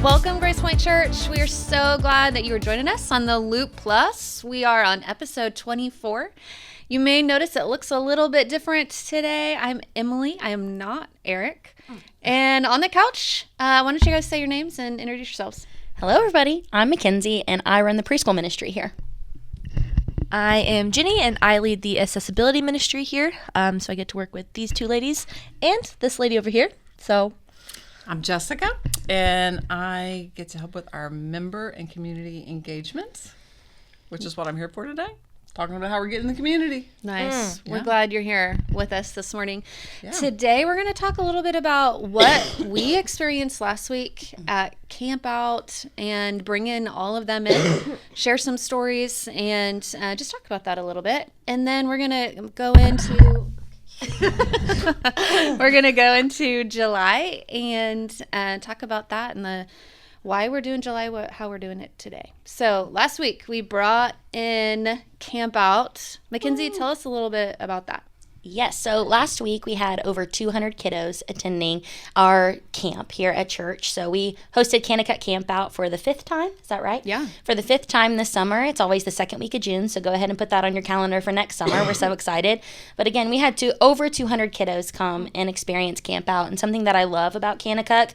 Welcome, Grace Point Church. We are so glad that you are joining us on the Loop Plus. We are on episode 24. You may notice it looks a little bit different today. I'm Emily. I am not Eric. And on the couch, why don't you guys say your names and introduce yourselves? Hello, everybody. I'm Mackenzie, and I run the preschool ministry here. I am Jenny, and I lead the AccessAbility ministry here. So I get to work with these two ladies and this lady over here. So I'm Jessica, and I get to help with our member and community engagement, which is what I'm here for today, talking about how we're getting the community. Nice. We're glad you're here with us this morning. Yeah. Today, we're going to talk a little bit about what we experienced last week at CampOut and bring in all of them in, share some stories, and just talk about that a little bit. And then we're going to go into... we're going to go into July and talk about that and the why we're doing July, how we're doing it today. So last week we brought in CampOut. Mackenzie, tell us a little bit about that. Yes, so last week we had over 200 kiddos attending our camp here at church. So we hosted Kanakuk KampOut for the 5th time. Is that right? Yeah. For the 5th time this summer. It's always the second week of June, so go ahead and put that on your calendar for next summer. We're so excited. But again, we had over 200 kiddos come and experience CampOut. And something that I love about Kanakuk,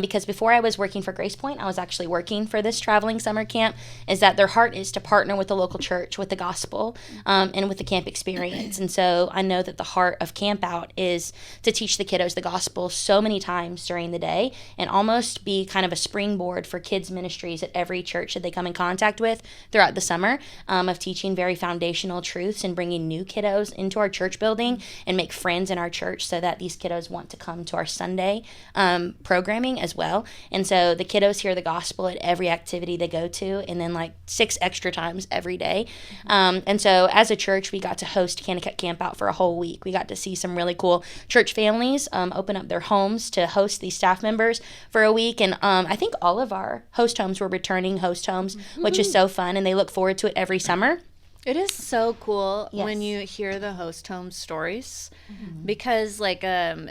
because before I was working for Grace Point, I was actually working for this traveling summer camp, is that their heart is to partner with the local church, with the gospel, and with the camp experience. And so I know that the heart of CampOut is to teach the kiddos the gospel so many times during the day and almost be kind of a springboard for kids ministries at every church that they come in contact with throughout the summer, of teaching very foundational truths and bringing new kiddos into our church building and make friends in our church so that these kiddos want to come to our Sunday programming as well. And so the kiddos hear the gospel at every activity they go to, and then like 6 extra times every day. And so as a church, we got to host Kanakuk KampOut for a whole week. We got to see some really cool church families open up their homes to host these staff members for a week. And I think all of our host homes were returning host homes, which is so fun. And they look forward to it every summer. It is so cool Yes. when you hear the host home stories, because like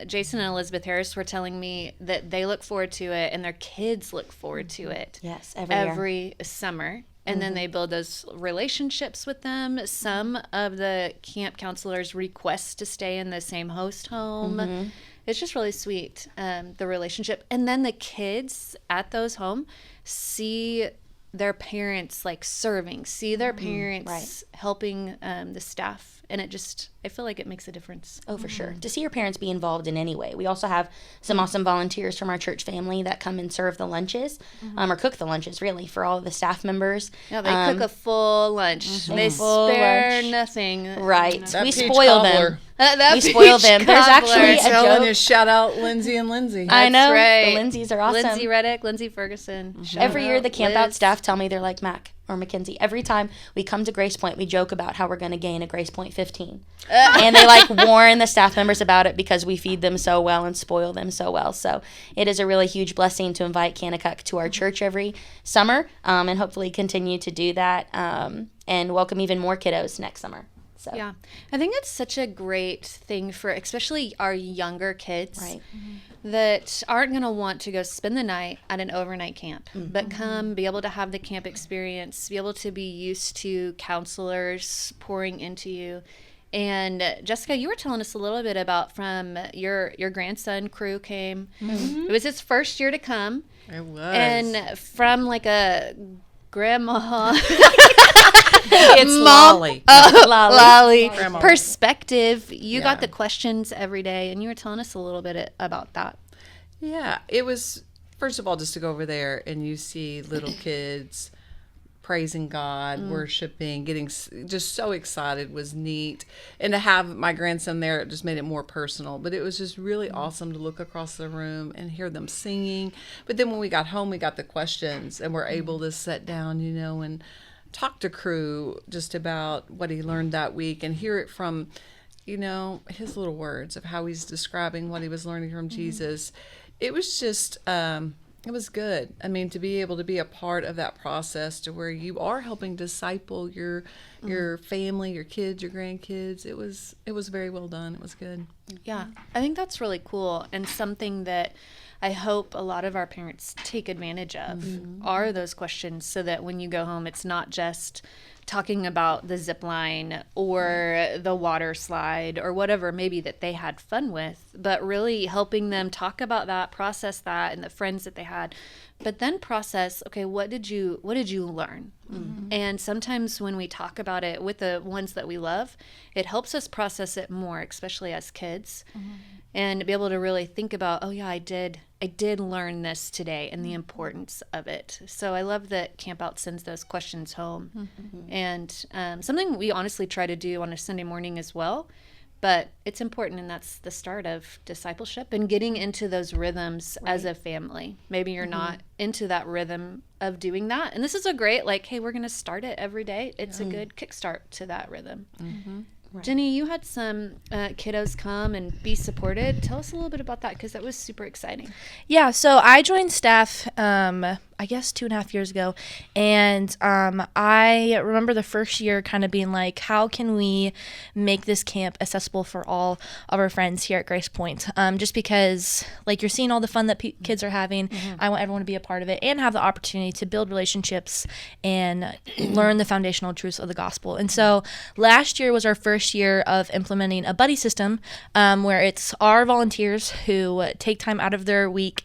Jason and Elizabeth Harris were telling me that they look forward to it and their kids look forward to it. Yes, every summer. And then they build those relationships with them. Some of the camp counselors request to stay in the same host home. It's just really sweet, the relationship. And then the kids at those homes see their parents like serving, see their parents helping the staff. And I feel like it makes a difference. Oh, for sure. To see your parents be involved in any way. We also have some awesome volunteers from our church family that come and serve the lunches, or cook the lunches, really, for all of the staff members. Yeah, they cook a full lunch. They Full spare lunch. nothing. Right. That We peach spoil cobbler. them. That We spoil them. peach There's cobbler. actually I'm telling joke. you, shout out Lindsay and Lindsay. I know. right. The Lindsays are awesome. Lindsay Reddick, Lindsay Ferguson. Shout Every year, out the CampOut Liz. staff tell me they're like, Mac or Mackenzie, every time we come to Grace Point, we joke about how we're going to gain a Grace Point 15. And they like warn the staff members about it because we feed them so well and spoil them so well. So it is a really huge blessing to invite Kanakuk to our church every summer, and hopefully continue to do that, and welcome even more kiddos next summer. So. Yeah, I think it's such a great thing for especially our younger kids, Right. that aren't going to want to go spend the night at an overnight camp, but come be able to have the camp experience, be able to be used to counselors pouring into you. And Jessica, you were telling us a little bit about from your grandson crew came. It was his first year to come. It was. And from like a grandma it's Lolly. Lolly Grandma. perspective, you Yeah. got the questions every day, and you were telling us a little bit about that. Yeah, it was, first of all, just to go over there and you see little kids praising God, worshiping, getting just so excited was neat. And to have my grandson there, it just made it more personal. But it was just really awesome to look across the room and hear them singing. But then when we got home, we got the questions and we're able to sit down, and talk to crew just about what he learned that week and hear it from, his little words of how he's describing what he was learning from Jesus. It was just, it was good. I mean, to be able to be a part of that process to where you are helping disciple your your family, your kids, your grandkids. It was very well done. It was good. Yeah, I think that's really cool, and something that I hope a lot of our parents take advantage of are those questions, so that when you go home, it's not just talking about the zip line or the water slide or whatever maybe that they had fun with, but really helping them talk about that, process that, and the friends that they had, but then process, okay, what did you learn? And sometimes when we talk about it with the ones that we love, it helps us process it more, especially as kids, and be able to really think about, oh yeah, I did learn this today, and the importance of it. So I love that KampOut sends those questions home. And something we honestly try to do on a Sunday morning as well, but it's important, and that's the start of discipleship and getting into those rhythms as a family. Maybe you're not into that rhythm of doing that, and this is a great, like, hey, we're going to start it every day. It's a good kickstart to that rhythm. Right. Jenny, you had some kiddos come and be supported. Tell us a little bit about that, because that was super exciting. Yeah, so I joined staff, I guess 2.5 years ago, and I remember the first year kind of being like, how can we make this camp accessible for all of our friends here at Grace Point? Just because, like, you're seeing all the fun that kids are having. I want everyone to be a part of it and have the opportunity to build relationships and learn the foundational truths of the gospel. And so last year was our first year of implementing a buddy system, where it's our volunteers who take time out of their week.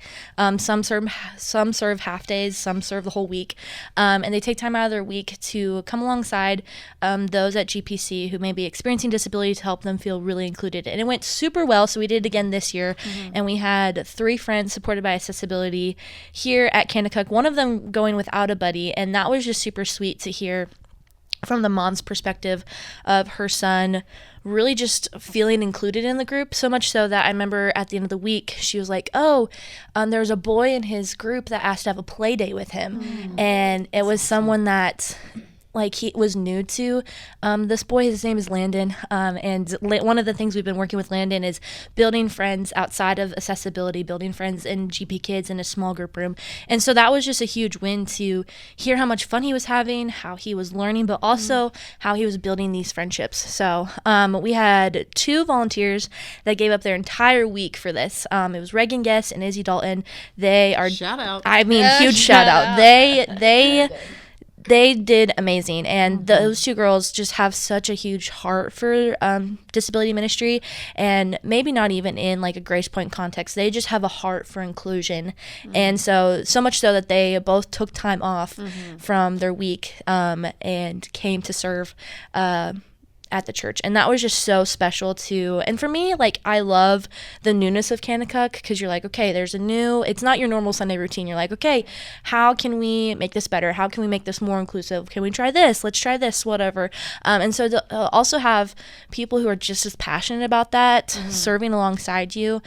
Some serve half days, some serve the whole week, and they take time out of their week to come alongside those at GPC who may be experiencing disability, to help them feel really included. And it went super well, so we did it again this year, and we had 3 friends supported by AccessAbility here at Kanakuk, one of them going without a buddy, and that was just super sweet to hear from the mom's perspective of her son really just feeling included in the group, so much so that I remember at the end of the week, she was like, there was a boy in his group that asked to have a play date with him. And it was someone that, like, he was new to this boy. His name is Landon, and one of the things we've been working with Landon is building friends outside of AccessAbility, building friends in GP Kids in a small group room. And so that was just a huge win to hear how much fun he was having, how he was learning, but also how he was building these friendships. So we had 2 volunteers that gave up their entire week for this. It was Reagan Guest and Izzy Dalton. They are, shout out. I mean, huge shout out. They did amazing, and those 2 girls just have such a huge heart for disability ministry, and maybe not even in like a Grace Point context. They just have a heart for inclusion, and so much so that they both took time off from their week and came to serve at the church. And that was just so special too. And for me, like, I love the newness of Kanakuk, because you're like, okay, it's not your normal Sunday routine. You're like, okay, how can we make this better? How can we make this more inclusive? Can we try this? Let's try this, whatever. And so to also have people who are just as passionate about that serving alongside you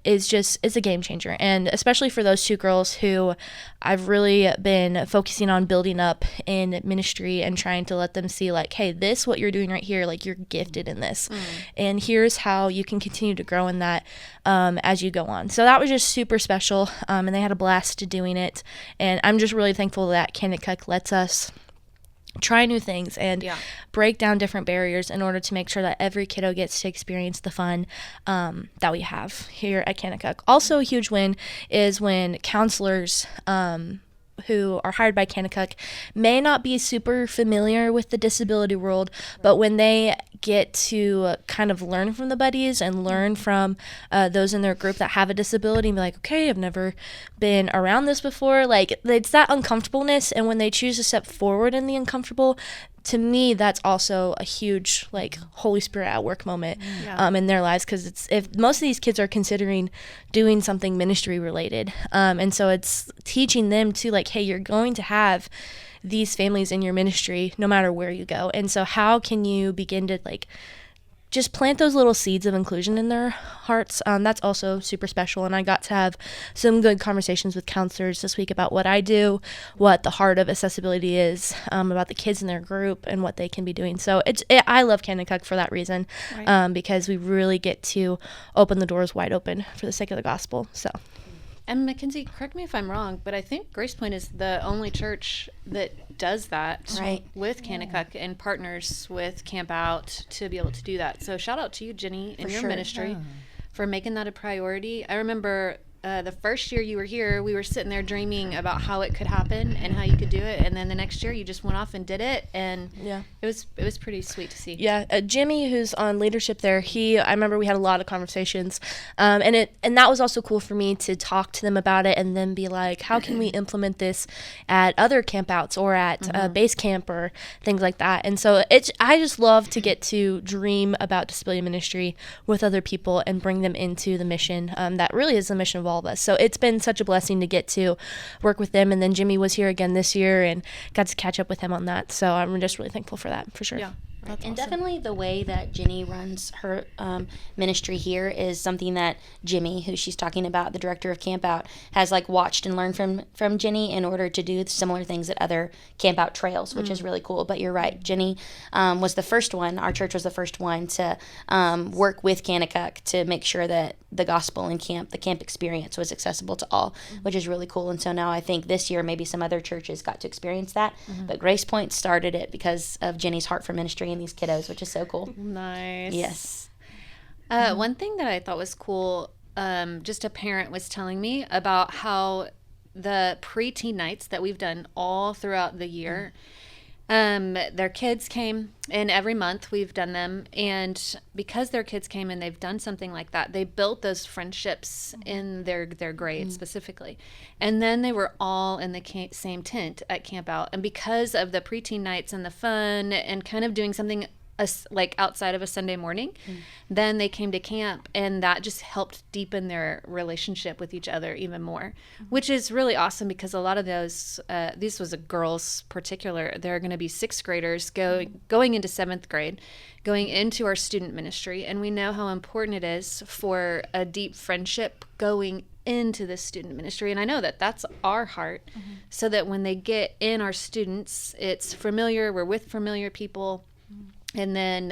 is a game changer. And especially for those 2 girls who I've really been focusing on building up in ministry and trying to let them see, like, hey, what you're doing right here, like, you're gifted in this, and here's how you can continue to grow in that as you go on. So that was just super special, and they had a blast doing it, and I'm just really thankful that Kanakuk lets us try new things and break down different barriers in order to make sure that every kiddo gets to experience the fun that we have here at Kanakuk. Also, a huge win is when counselors who are hired by Kanakuk may not be super familiar with the disability world, but when they get to kind of learn from the buddies and learn from those in their group that have a disability and be like, okay, I've never been around this before. Like, it's that uncomfortableness, and when they choose to step forward in the uncomfortable, to me, that's also a huge, like, Holy Spirit at work moment in their lives, because if most of these kids are considering doing something ministry related, and so it's teaching them to, like, hey, you're going to have these families in your ministry no matter where you go, and so how can you begin to, like, just plant those little seeds of inclusion in their hearts. That's also super special. And I got to have some good conversations with counselors this week about what I do, what the heart of accessibility is, about the kids in their group and what they can be doing. So I love Kanakuk for that reason, because we really get to open the doors wide open for the sake of the gospel. So And Mackenzie, correct me if I'm wrong, but I think Grace Point is the only church that does that with Kanakuk and partners with Camp Out to be able to do that. So shout out to you, Jenny, and your ministry for making that a priority. I remember the first year you were here, we were sitting there dreaming about how it could happen and how you could do it. And then the next year you just went off and did it. And it was pretty sweet to see. Yeah. Jimmy, who's on leadership there, I remember we had a lot of conversations. And that was also cool for me to talk to them about it and then be like, how can we implement this at other campouts or at base camp or things like that. And so I just love to get to dream about disability ministry with other people and bring them into the mission. That really is the mission of all of us. So it's been such a blessing to get to work with them. And then Jimmy was here again this year and got to catch up with him on that. So I'm just really thankful for that, for sure. Yeah. That's awesome. Definitely the way that Jenny runs her ministry here is something that Jimmy, who she's talking about, the director of Camp Out, has like watched and learned from Jenny in order to do similar things at other Camp Out trails, which is really cool. But you're right, Jenny was the first one. Our church was the first one to work with Kanakuk to make sure that the gospel in camp, the camp experience, was accessible to all, which is really cool. And so now I think this year maybe some other churches got to experience that, but Grace Point started it because of Jenny's heart for ministry and these kiddos, which is so cool. Nice. Yes. One thing that I thought was cool, just a parent was telling me about how the preteen nights that we've done all throughout the year, their kids came, and every month we've done them, and because their kids came and they've done something like that, they built those friendships in their grade specifically, and then they were all in the same tent at Camp Out, and because of the preteen nights and the fun and kind of doing something like outside of a Sunday morning, then they came to camp, and that just helped deepen their relationship with each other even more, which is really awesome because a lot of those, this was a girls particular, they're going to be sixth graders going into seventh grade, going into our student ministry, and we know how important it is for a deep friendship going into the student ministry, and I know that that's our heart, so that when they get in our students, it's familiar, we're with familiar people. And then,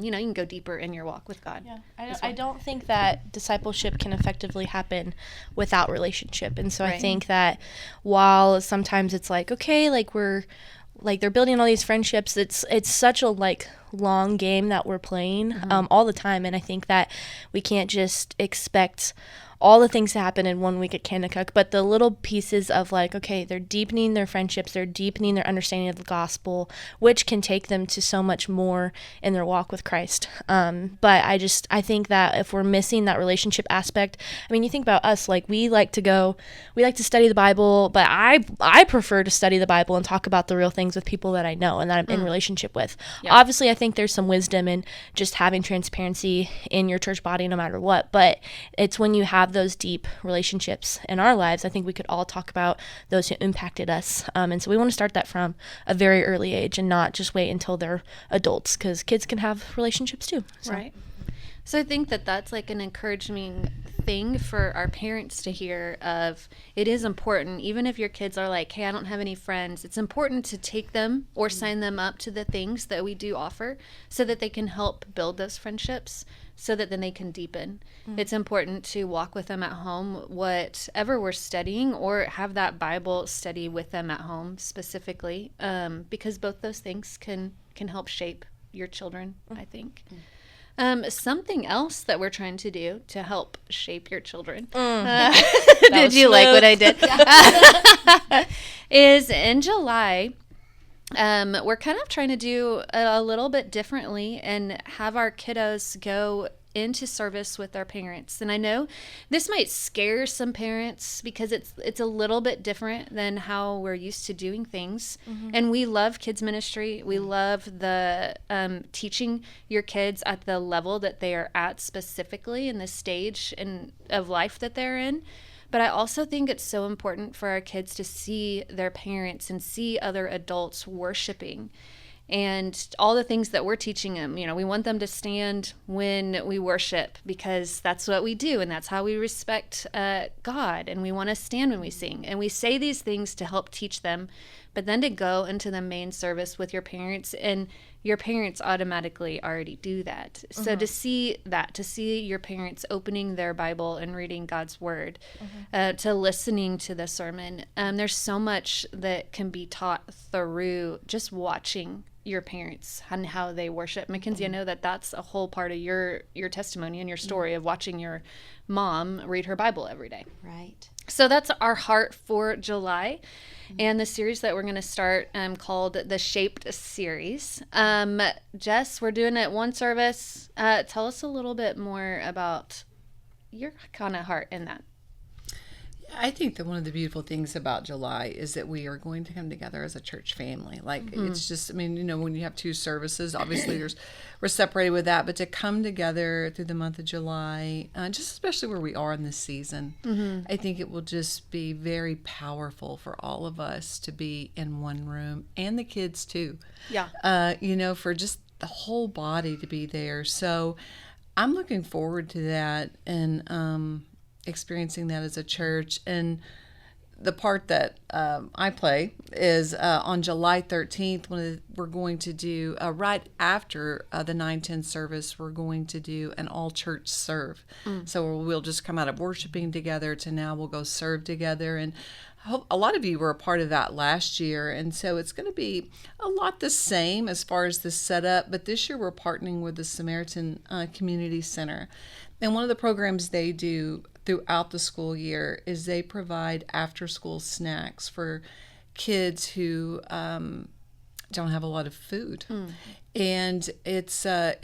you can go deeper in your walk with God. Yeah, I don't think that discipleship can effectively happen without relationship. And so I think that while sometimes it's like, okay, like they're building all these friendships, it's such a long game that we're playing all the time. And I think that we can't just expect all the things to happen in 1 week at Kanakuk, but the little pieces of okay, they're deepening their friendships, they're deepening their understanding of the gospel, which can take them to so much more in their walk with Christ. But I think that if we're missing that relationship aspect, I mean, you think about us, we like to study the Bible, but I prefer to study the Bible and talk about the real things with people that I know and that I'm in relationship with. Yeah. Obviously, I think there's some wisdom in just having transparency in your church body no matter what, but it's when you have those deep relationships in our lives, I think we could all talk about those who impacted us. And so we want to start that from a very early age and not just wait until they're adults, because kids can have relationships too. So. Right. So I think that that's an encouraging thing for our parents to hear of. It is important, even if your kids are hey, I don't have any friends, it's important to take them or sign them up to the things that we do offer so that they can help build those friendships, so that then they can deepen. It's important to walk with them at home, whatever we're studying, or have that Bible study with them at home specifically, because both those things can help shape your children, I think. Something else that we're trying to do to help shape your children, did you like what I did? Is in July, we're kind of trying to do a little bit differently and have our kiddos go into service with their parents. And I know this might scare some parents because it's a little bit different than how we're used to doing things. And we love kids ministry. We love the teaching your kids at the level that they are at, specifically in the stage of life that they're in. But I also think it's so important for our kids to see their parents and see other adults worshiping and all the things that we're teaching them. We want them to stand when we worship because that's what we do and that's how we respect God. And we want to stand when we sing. And we say these things to help teach them, but then to go into the main service with your parents, and your parents automatically already do that. So to see that, to see your parents opening their Bible and reading God's word, to listening to the sermon, there's so much that can be taught through just watching your parents and how they worship. Mackenzie, I know that that's a whole part of your testimony and your story of watching your mom read her Bible every day. Right. So that's our heart for July. And the series that we're going to start called the Shaped series. Jess, we're doing it one service. Tell us a little bit more about your kind of heart in that. I think that one of the beautiful things about July is that we are going to come together as a church family. Like, it's just, I mean, you know, when you have two services, obviously we're separated with that, but to come together through the month of July, just especially where we are in this season, I think it will just be very powerful for all of us to be in one room, and the kids too. Yeah. You know, for just the whole body to be there. So I'm looking forward to that, and experiencing that as a church. And the part that I play is on July 13th, we're going to do, right after the 9:10 service, we're going to do an all-church serve. So we'll just come out of worshiping together to now we'll go serve together. And I hope a lot of you were a part of that last year. And so it's going to be a lot the same as far as the setup. But this year we're partnering with the Samaritan Community Center. And one of the programs they do throughout the school year is they provide after-school snacks for kids who don't have a lot of food. And it's a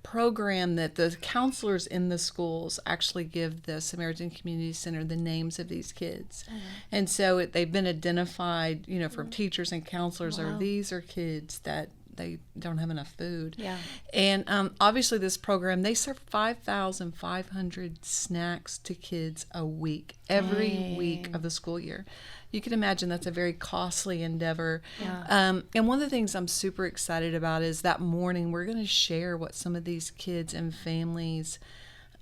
program that the counselors in the schools actually give the Samaritan Community Center the names of these kids. And so they've been identified, you know, from teachers and counselors, or these are kids that they don't have enough food. Yeah. And obviously this program, they serve 5,500 snacks to kids a week, every week of the school year. You can imagine that's a very costly endeavor. Yeah. And one of the things I'm super excited about is that morning we're going to share what some of these kids and families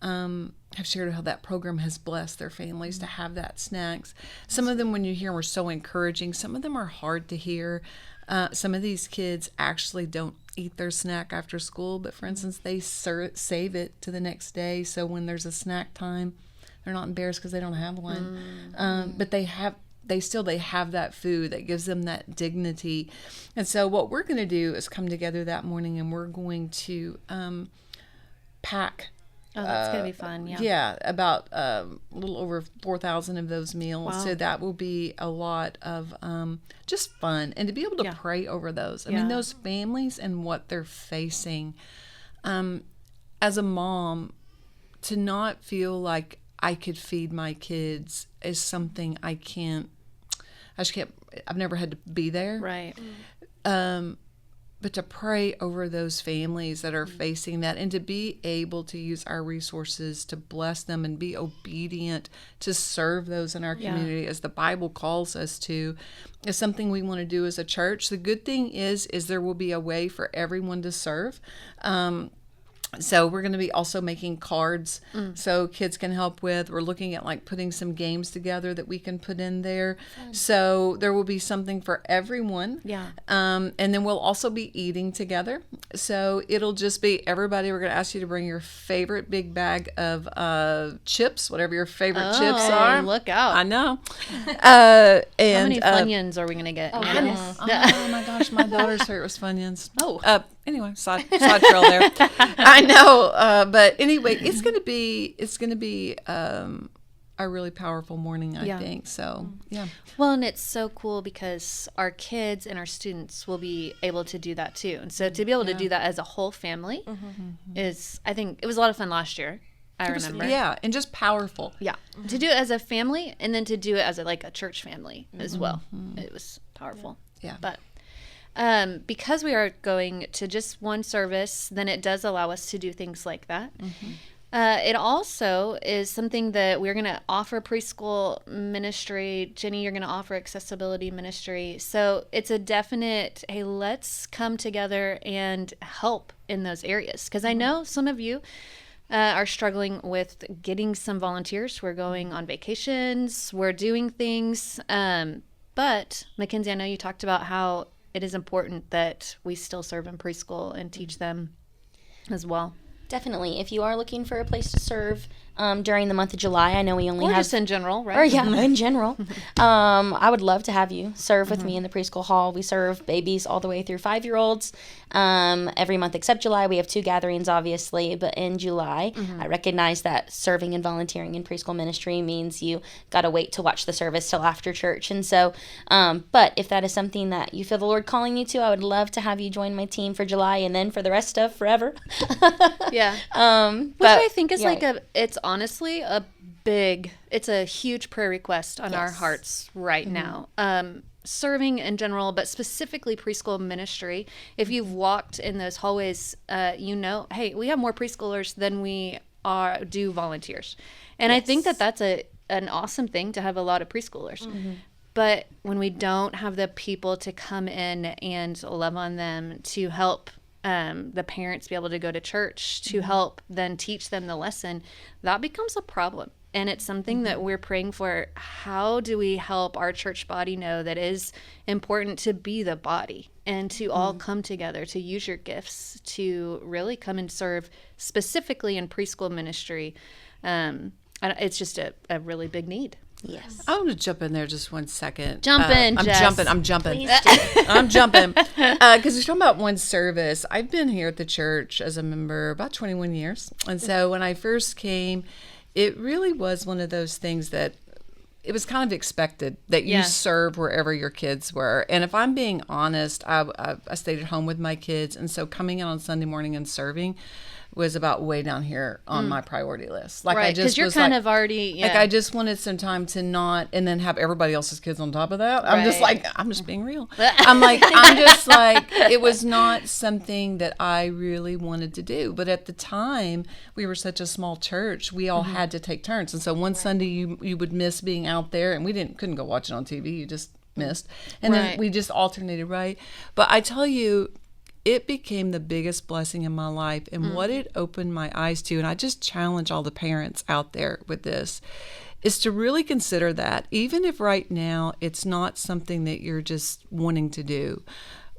have shared, how that program has blessed their families to have that snacks. Some of them, when you hear them, are so encouraging. Some of them are hard to hear. Some of these kids actually don't eat their snack after school, but for instance, they save it to the next day. So when there's a snack time, they're not embarrassed because they don't have one. But they have that food that gives them that dignity. And so what we're going to do is come together that morning, and we're going to pack. Oh, that's going to be fun. Yeah. Yeah, about a little over 4,000 of those meals. Wow. So that will be a lot of just fun. And to be able to pray over those. I mean, those families and what they're facing. As a mom, to not feel like I could feed my kids is something I've never had to be there. Right. But to pray over those families that are facing that, and to be able to use our resources to bless them and be obedient to serve those in our community as the Bible calls us to, is something we want to do as a church. The good thing is there will be a way for everyone to serve. So we're going to be also making cards so kids can help with. We're looking at like putting some games together that we can put in there. So there will be something for everyone. Yeah. And then we'll also be eating together. So it'll just be everybody. We're going to ask you to bring your favorite big bag of chips, whatever your favorite chips are. Look out. I know. And How many Funyuns are we going to get? Oh, Yeah. goodness. Oh my gosh, my daughter's favorite was Funyuns. Anyway, side trail there. I know, but anyway, it's gonna be a really powerful morning, I think. So yeah. Well, and it's so cool because our kids and our students will be able to do that too. And so to be able to do that as a whole family is, I think, it was a lot of fun last year. I remember. Yeah, and just powerful. Yeah. To do it as a family, and then to do it as a church family as well. It was powerful. Yeah. But because we are going to just one service, then it does allow us to do things like that. It also is something that we're going to offer preschool ministry. Jenny, you're going to offer accessibility ministry. So it's a definite, hey, let's come together and help in those areas. Because I know some of you are struggling with getting some volunteers. We're going on vacations. We're doing things. But Mackenzie, I know you talked about how it is important that we still serve in preschool and teach them as well. Definitely. If you are looking for a place to serve during the month of July, I know we only Or have... just in general, right? Or, yeah, in general. I would love to have you serve with me in the preschool hall. We serve babies all the way through 5-year-olds every month except July. We have 2 gatherings, obviously, but in July, I recognize that serving and volunteering in preschool ministry means you got to wait to watch the service till after church. And so, but if that is something that you feel the Lord calling you to, I would love to have you join my team for July and then for the rest of forever. Yeah. Which I think is it's honestly it's a huge prayer request on our hearts right now. Serving in general, but specifically preschool ministry. If you've walked in those hallways, hey, we have more preschoolers than we do volunteers. And I think that's an awesome thing to have a lot of preschoolers. But when we don't have the people to come in and love on them, to help the parents be able to go to church, to help then teach them the lesson, that becomes a problem. And it's something that we're praying for. How do we help our church body know that it is important to be the body and to all come together, to use your gifts, to really come and serve specifically in preschool ministry? It's just a really big need. Yes. I want to jump in there just 1 second. Jump in, I'm Jess. jumping. Please do. I'm jumping. Because we're talking about one service. I've been here at the church as a member about 21 years. And so when I first came, it really was one of those things that it was kind of expected that you serve wherever your kids were. And if I'm being honest, I stayed at home with my kids. And so coming in on Sunday morning and serving was about way down here on my priority list. Like, right, I just because you're was kind like, of already, like, I just wanted some time to not, and then have everybody else's kids on top of that. I'm just Right. like, I'm just being real. I'm just like, it was not something that I really wanted to do. But at the time, we were such a small church, we all had to take turns. And so one Sunday you would miss being out there, and we couldn't go watch it on TV. You just missed. And then we just alternated, right? But I tell you, it became the biggest blessing in my life, and what it opened my eyes to, and I just challenge all the parents out there with this, is to really consider that, even if right now it's not something that you're just wanting to do.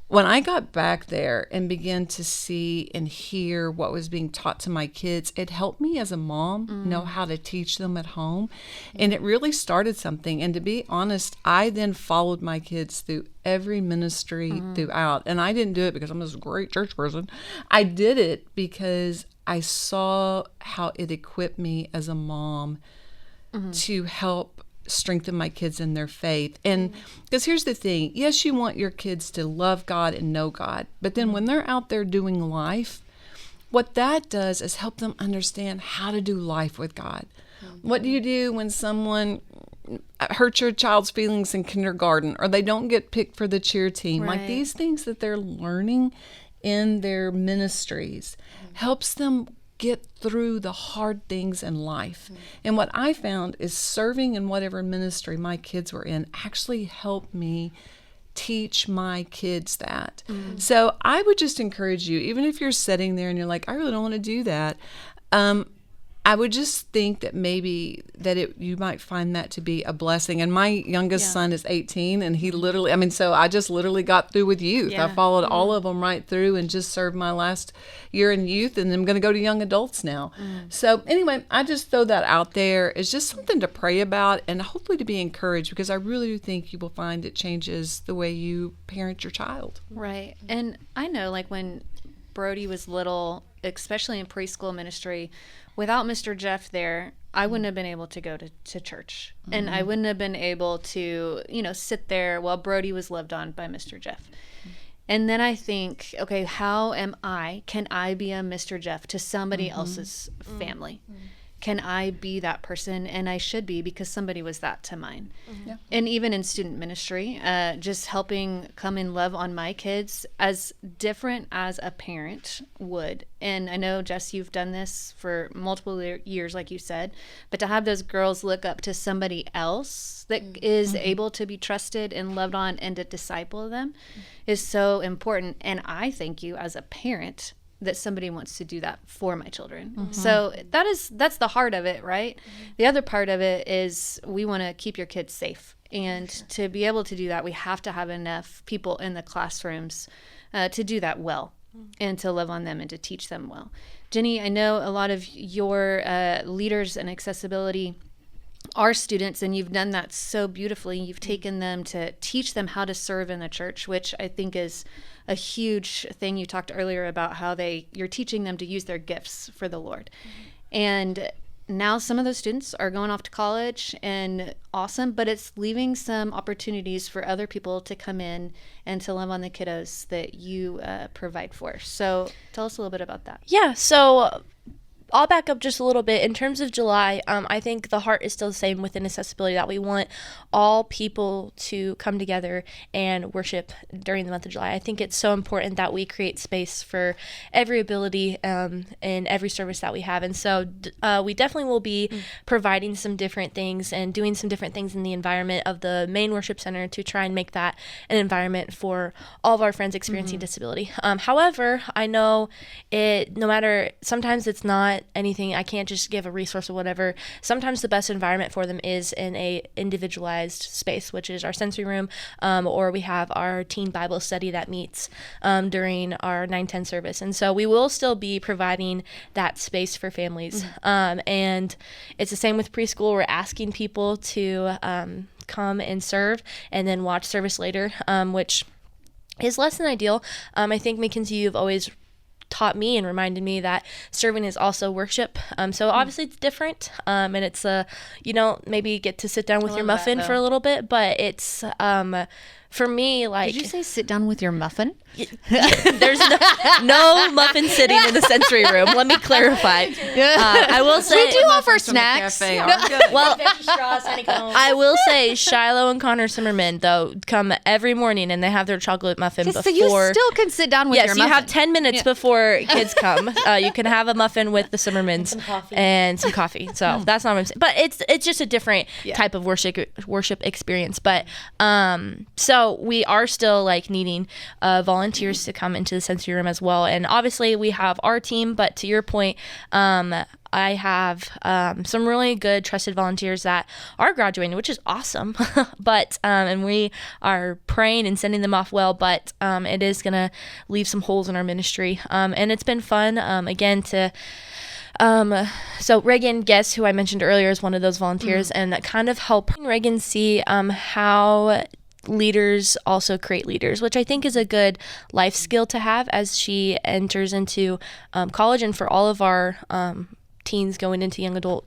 When I got back there and began to see and hear what was being taught to my kids, it helped me as a mom know how to teach them at home. And it really started something. And to be honest, I then followed my kids through every ministry throughout. And I didn't do it because I'm this great church person. I did it because I saw how it equipped me as a mom to help strengthen my kids in their faith. And because here's the thing, yes, you want your kids to love God and know God, but then when they're out there doing life, what that does is help them understand how to do life with God. What do you do when someone hurts your child's feelings in kindergarten, or they don't get picked for the cheer team? Right. Like, these things that they're learning in their ministries helps them get through the hard things in life. And what I found is serving in whatever ministry my kids were in actually helped me teach my kids that. So I would just encourage you, even if you're sitting there and you're like, I really don't want to do that, I would just think that maybe that you might find that to be a blessing. And my youngest son is 18, and he literally, so I just literally got through with youth. Yeah. I followed all of them right through and just served my last year in youth, and I'm going to go to young adults now. So anyway, I just throw that out there. It's just something to pray about and hopefully to be encouraged, because I really do think you will find it changes the way you parent your child. Right. And I know, like, when Brody was little, especially in preschool ministry, without Mr. Jeff there, I wouldn't have been able to go to church. And I wouldn't have been able to, sit there while Brody was loved on by Mr. Jeff. And then I think, okay, can I be a Mr. Jeff to somebody else's family? Can I be that person? And I should be, because somebody was that to mine. Yeah. And even in student ministry, just helping come and love on my kids as different as a parent would. And I know, Jess, you've done this for multiple years, like you said, but to have those girls look up to somebody else that is able to be trusted and loved on and to disciple them is so important. And I thank you as a parent that somebody wants to do that for my children. So that's the heart of it, right? The other part of it is we want to keep your kids safe. And to be able to do that, we have to have enough people in the classrooms to do that well and to love on them and to teach them well. Jenny, I know a lot of your leaders in accessibility are students, and you've done that so beautifully. You've taken them to teach them how to serve in the church, which I think is a huge thing. You talked earlier about how you're teaching them to use their gifts for the Lord. And now some of those students are going off to college, and awesome, but it's leaving some opportunities for other people to come in and to love on the kiddos that you provide for. So tell us a little bit about that. Yeah, so I'll back up just a little bit. In terms of July, I think the heart is still the same within accessibility, that we want all people to come together and worship during the month of July. I think it's so important that we create space for every ability in every service that we have. And so we definitely will be providing some different things and doing some different things in the environment of the main worship center to try and make that an environment for all of our friends experiencing disability. However, I know no matter, sometimes it's not anything, I can't just give a resource or whatever. Sometimes the best environment for them is in a individualized space, which is our sensory room, or we have our teen Bible study that meets during our 9:10 service. And so we will still be providing that space for families. And it's the same with preschool. We're asking people to come and serve and then watch service later, which is less than ideal. I think, Mackenzie, you've always taught me and reminded me that serving is also worship. So obviously it's different. And it's, maybe get to sit down with your muffin for a little bit, but it's, for me, like... Did you say sit down with your muffin? There's no muffin sitting in the sensory room. Let me clarify. I will say... We do offer snacks. Well, I will say Shiloh and Connor Zimmerman, though, come every morning and they have their chocolate muffin before... So you still can sit down with your muffin. Yes, you have 10 minutes before kids come. You can have a muffin with the Zimmermans and some coffee. So that's not what I'm saying. But it's just a different type of worship experience. But so we are still needing volunteers to come into the sensory room as well. And obviously we have our team, but to your point, I have some really good trusted volunteers that are graduating, which is awesome. But and we are praying and sending them off well, but it is going to leave some holes in our ministry. And it's been fun, again, to... so Reagan Guess, who I mentioned earlier, is one of those volunteers, and that kind of helped Reagan see how leaders also create leaders, which I think is a good life skill to have as she enters into college, and for all of our teens going into young adult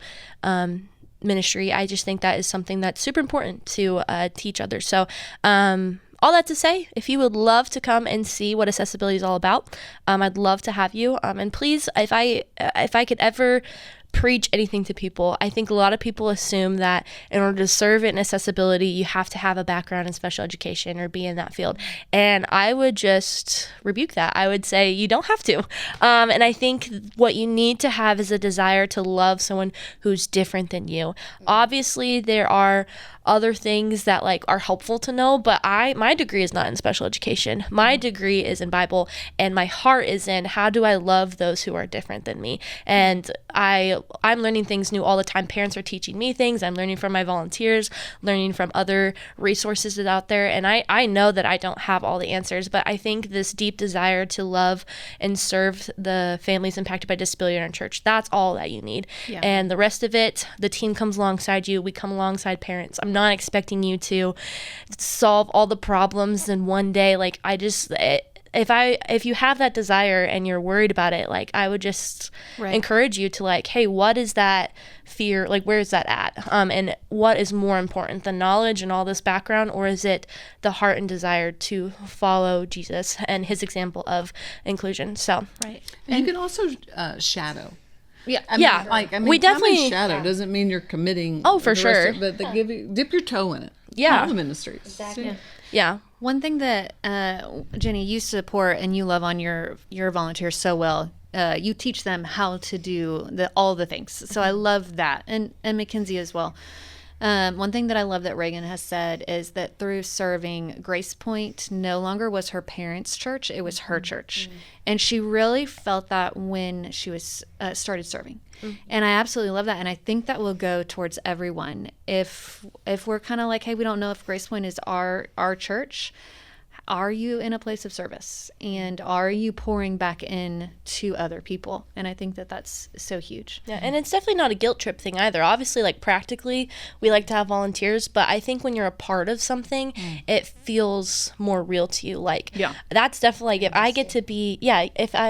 ministry. I just think that is something that's super important to teach others. So all that to say, if you would love to come and see what accessibility is all about, I'd love to have you. And please, if I could ever preach anything to people, I think a lot of people assume that in order to serve in accessibility, you have to have a background in special education or be in that field. And I would just rebuke that. I would say you don't have to. And I think what you need to have is a desire to love someone who's different than you. Obviously, there are other things that are helpful to know, but my degree is not in special education. My degree is in Bible, and my heart is in how do I love those who are different than me. And I'm learning things new all the time. Parents are teaching me things. I'm learning from my volunteers, learning from other resources that are out there. And I know that I don't have all the answers, but I think this deep desire to love and serve the families impacted by disability in our church, that's all that you need. Yeah. And the rest of it, the team comes alongside you. We come alongside parents. I'm not expecting you to solve all the problems in one day. If you have that desire and you're worried about it, I would just encourage you to hey, what is that fear? Where is that at? And what is more important, the knowledge and all this background, or is it the heart and desire to follow Jesus and his example of inclusion? So, and you can also shadow. Yeah, we definitely shadow doesn't mean you're committing. Oh, for sure. But dip your toe in it. Yeah, all the ministries. Exactly. Yeah. One thing that Jenny, you support and you love on your volunteers so well. You teach them how to do all the things. So I love that, and Mackenzie as well. One thing that I love that Reagan has said is that through serving, Grace Point no longer was her parents' church, it was her church. And she really felt that when she was started serving. And I absolutely love that. And I think that will go towards everyone. If we're kind of like, hey, we don't know if Grace Point is our church, are you in a place of service? And are you pouring back in to other people? And I think that that's so huge. Yeah, and it's definitely not a guilt trip thing either. Obviously, like practically, we like to have volunteers, but I think when you're a part of something, it feels more real to you. Like, that's definitely like if I get to be,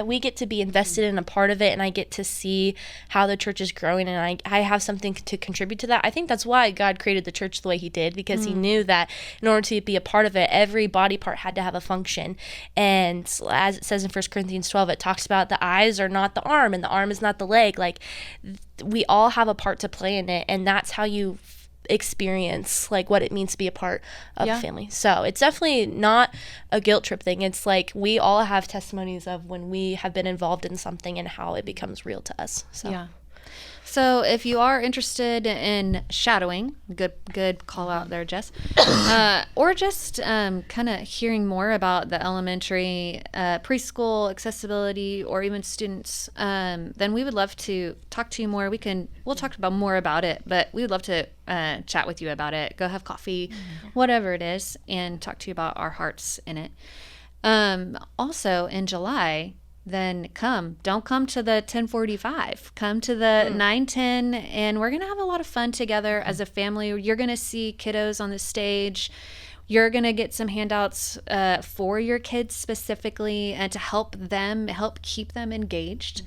we get to be invested in a part of it, and I get to see how the church is growing, and I have something to contribute to that. I think that's why God created the church the way He did, because He knew that in order to be a part of it, every body part had to have a function. And as it says in 1 Corinthians 12, it talks about the eyes are not the arm and the arm is not the leg. Like, we all have a part to play in it, and that's how you experience like what it means to be a part of a family. So it's definitely not a guilt trip thing. It's like we all have testimonies of when we have been involved in something and how it becomes real to us. So if you are interested in shadowing, good call out there, Jess, or just kind of hearing more about the elementary, preschool, accessibility, or even students, then we would love to talk to you more. We'll talk about more about it, but we would love to chat with you about it. Go have coffee, whatever it is, and talk to you about our hearts in it. Also in July, then don't come to the 10:45, come to the 9:10, and we're going to have a lot of fun together as a family. You're going to see kiddos on the stage. You're going to get some handouts for your kids specifically, and to help keep them engaged.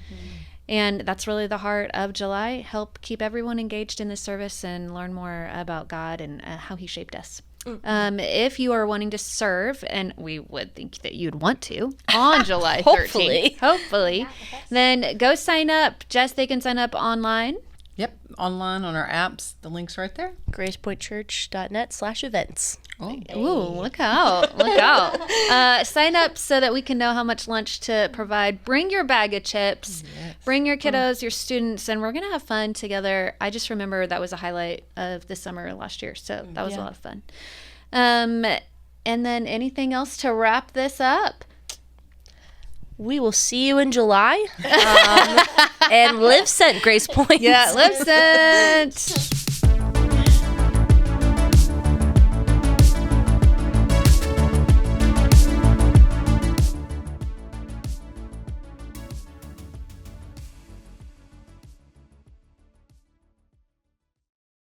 And that's really the heart of July, help keep everyone engaged in the service and learn more about God and how He shaped us. If you are wanting to serve, and we would think that you'd want to, on July 13th, hopefully, then go sign up. Jess, they can sign up online. Yep, online on our apps. The link's right there. gracepointchurch.net/events. Ooh, look out. Sign up so that we can know how much lunch to provide. Bring your bag of chips. Yes. Bring your kiddos, your students, and we're going to have fun together. I just remember that was a highlight of the summer last year, so that was a lot of fun. And then anything else to wrap this up? We will see you in July. And live sent, Grace Point. Yeah, live sent.